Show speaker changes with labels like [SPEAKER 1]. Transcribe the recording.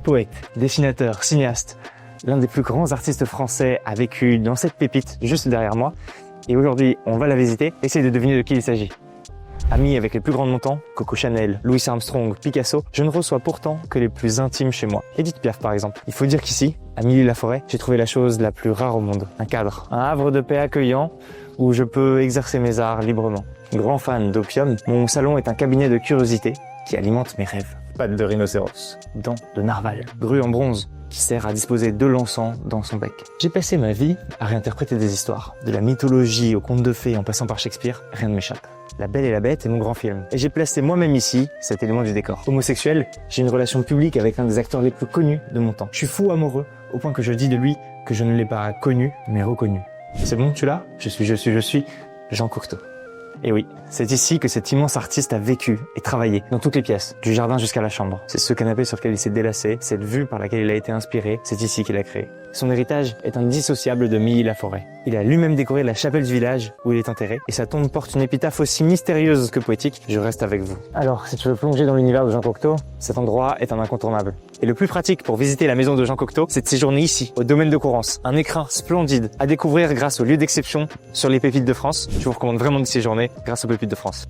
[SPEAKER 1] Poète, dessinateur, cinéaste, l'un des plus grands artistes français a vécu dans cette pépite juste derrière moi. Et aujourd'hui, on va la visiter. Essayez de deviner de qui il s'agit. Ami avec les plus grands montants, Coco Chanel, Louis Armstrong, Picasso, je ne reçois pourtant que les plus intimes chez moi. Édith Piaf par exemple. Il faut dire qu'ici, à Milly-la-Forêt, j'ai trouvé la chose la plus rare au monde. Un cadre, un havre de paix accueillant où je peux exercer mes arts librement. Grand fan d'opium, mon salon est un cabinet de curiosité qui alimente mes rêves. Pattes de rhinocéros, dents de narval, grue en bronze qui sert à disposer de l'encens dans son bec. J'ai passé ma vie à réinterpréter des histoires. De la mythologie aux contes de fées en passant par Shakespeare, rien ne m'échappe. La Belle et la Bête est mon grand film. Et j'ai placé moi-même ici cet élément du décor. Homosexuel, j'ai une relation publique avec un des acteurs les plus connus de mon temps. Je suis fou amoureux, au point que je dis de lui que je ne l'ai pas connu, mais reconnu. C'est bon, tu l'as? Je suis Jean Cocteau. Et oui, c'est ici que cet immense artiste a vécu et travaillé, dans toutes les pièces, du jardin jusqu'à la chambre. C'est ce canapé sur lequel il s'est délassé, cette vue par laquelle il a été inspiré, c'est ici qu'il a créé. Son héritage est indissociable de Milly-la-Forêt. Il a lui-même décoré la chapelle du village où il est enterré, et sa tombe porte une épitaphe aussi mystérieuse que poétique. Je reste avec vous. Alors, si tu veux plonger dans l'univers de Jean Cocteau, cet endroit est un incontournable. Et le plus pratique pour visiter la maison de Jean Cocteau, c'est de séjourner ici, au domaine de Courrens. Un écrin splendide à découvrir grâce au lieu d'exception sur les pépites de France. Je vous recommande vraiment d'y séjourner grâce aux pépites de France.